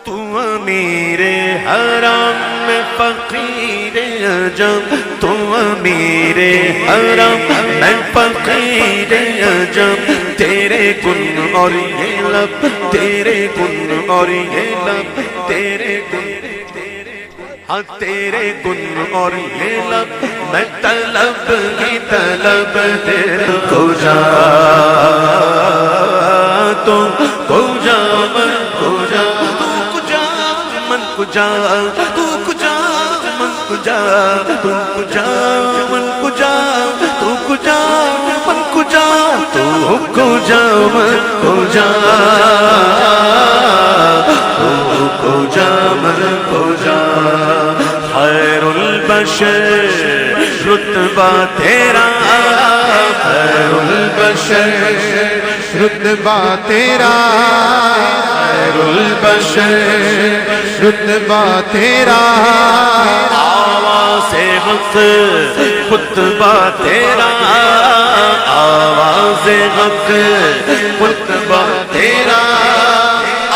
تو امیر حرم میں فقیر عجم، تو امیر حرم میں فقیر عجم، تیرے گن اور یہ لب، تیرے گن اور یہ لب، تیرے گن، ہاں تیرے گن اور یہ لب، میں طلب کی طلب تیرے کو جا، تو کو جا من کو جا، تو کو جا من کو جا، تو کو جا من کو جا، تو کو جا من کو جا، تو کو جا من کو جا، تو کو جا من کو جا، تو کو جا من کو جا، خیر البشر رتبہ تیرا، خیر البشر رتبہ تیرا، خیر البشر رتبہ تیرا، آواز حق خطبہ تیرا، آواز حق خطبہ تیرا،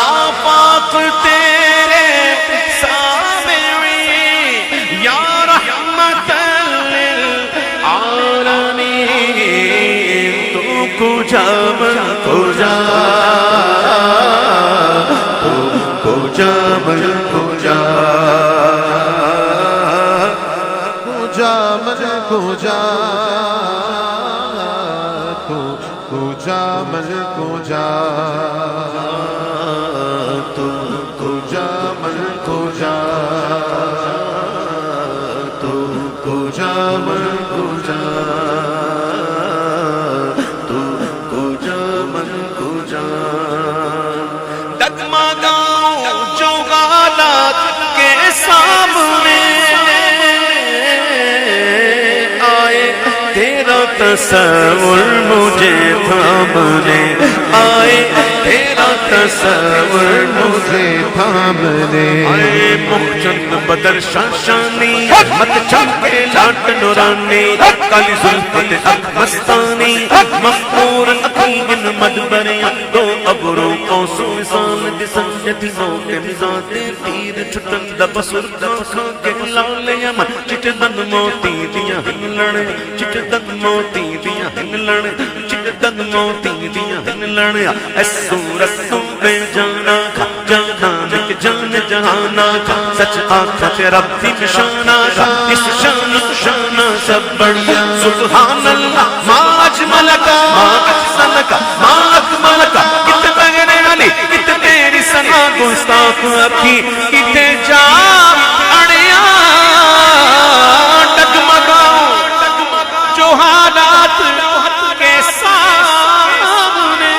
آفاق تیرے سامعین یا رحمت للعالمین، تو کو جا من کو جا، تو کو جا من کو جا، کو جا من کو جا، کو جا من کو جا، تو کو جا من کو جا، تو کو جا من کو جا، تو کو جا من کو جا، ڈگمگاؤں جو حالات کے سامنے آئے، تیرا تصور مجھے تھامنے آئے، تیرا تصور مجھے تھامنے آئے، محجن بدر شاشانی مت چمکے لاٹ نورانی، کالی زلفت اک مستانی، مخمور عقیم مدبر دو ابرو قوسو مثال دسنجتی نو کے مزاج تیر چھٹن دبسر کھا کے لال یمن، چٹ دن موتی دیا ہن لڑ، چٹ دن موتی دیا ہن لڑ، چٹ دن موتی دیا ہن لڑ، اے صورت تو بے جانا کھا جانا نک جان جہانا کھا، سچ آنکھا تے رب دی نشانہ کھا، اس شان شانہ سب بڑھیا، سبحان اللہ ما اجملکا ما احسنکا ما اکملکا، کت مغنے علی کت تیری سنا گستاخ اکھی، کتے جا اڑیا ڈگمگاؤں جو حالات کے سامنے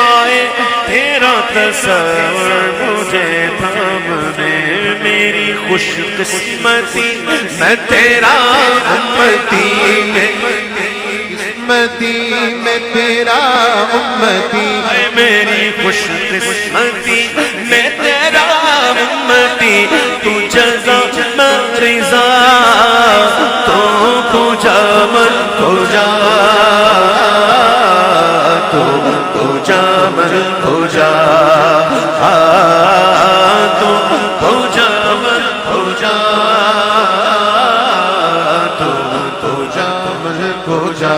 آئے، تیرا تصور مجھے تھامنے، میری خوش قسمتی میں تیرا امتی، قسمتی میں تیرا امتی، اے میری خوش قسمتی میں تیرا امتی، تو جزا میں رضا، تو کو جا من کو جا، تو کو جا من کو جا، تو کو جا من کو جا، تو کو جا من کو جا،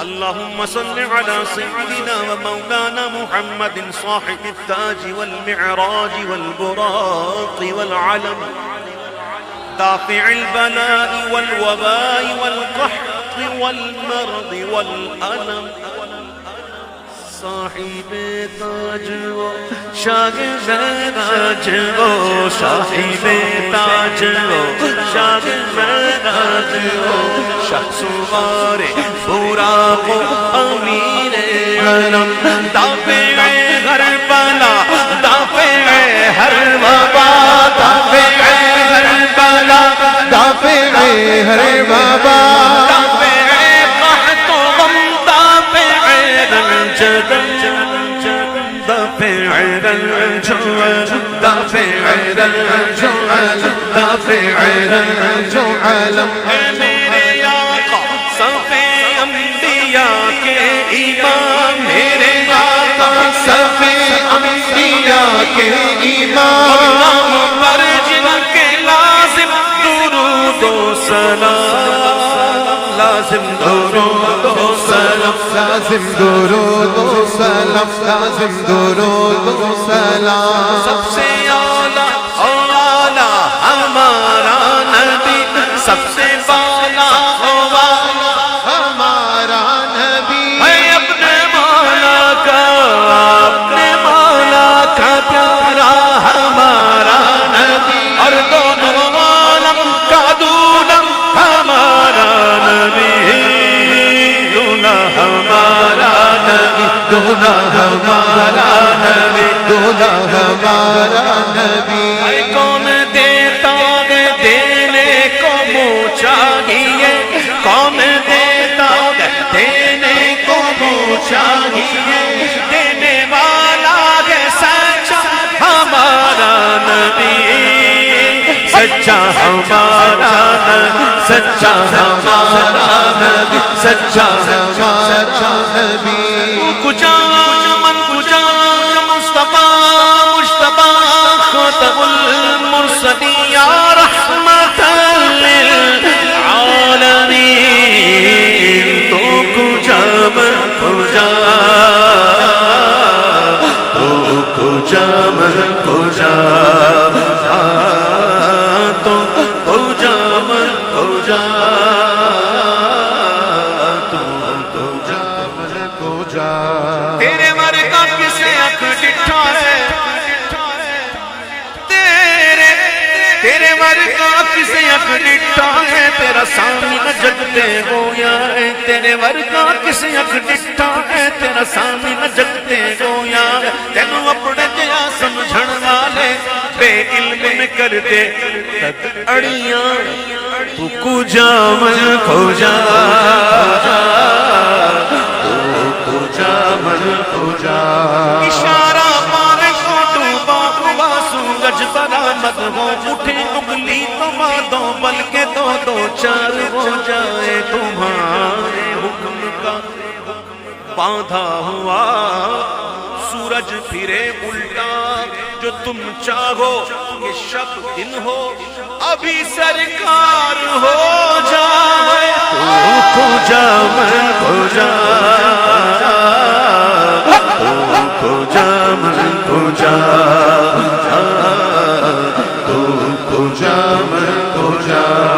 اللهم صل على سيدنا ومولانا محمد صاحب التاج والمعراج والبراق والعلم، دافع البلاء والوباء والقحط والمرض والألم، صاحب تاج و شاہ معراج و صاحب تاج و شاہ معراج و شاہ سوار براق و امیر علم، دافع ہر بلا دافع ہر وبا، دافع ہر بلا دافع ہر وبا، دافع قحط و غم، دافع رنج دافع رنج دافع رنج دافع رنج علم، اے میرے آقا صف ایمان میرے آقا سفے انبیاء کے ایمان نام پر جن کے لازم درود و سلام لازم درود و سلام لازم درود و سلام لازم درود و سلام سب سے اعلیٰ اعلیٰ ہمارا نبی سب سے بالا ہمارا نبی ہے اپنے مولا کا پیارا ہمارا نبی اور دونوں عالم کا دولم ہمارا نبی دولہ ہمارا نبی دولہ ہمارا نبی دولہ ہمارا نبی اے کون دیتا ہے دینے کو منہ چاہیے کون دیتا ہے دینے کو منہ چاہیے دینے والا ہے سچا ہمارا نبی سچا ہمارا نبی سچا ہمارا نبی سچا ہمارا نبی کجا من کجا مصطفیٰ مجتبیٰ خاتم المرسلین یا رحمت للعالمین تو کجا من کجا تو کجا من کجا تو کجا من کجا تیرے مر کا کسے اکھ ڈٹھا ہے تیرے مر کا کسے اکھ ڈٹھا ہے تیرا سامنے نہ جگتے گویا ہے تیرے مر کا کسے اکھ ڈٹھا ہے تیرا سامنے نہ جگتے گویا ہے تینوں اپنے جیا سمجھن والے بے علم میں کر دے اڑیاں تو کجا من کجا اشارہ پانے کو ڈوبا ہوا سورج برآمد ہو اٹھے انگلی تمادوں بلکہ دو دو چار ہو جائے تمہارے حکم کا باندھا ہوا سورج پھرے الٹا جو تم چاہو کہ شب دن ہو ابھی سرکار ہو جائے تو کجا من کجا کجا من کجا تو کجا من کجا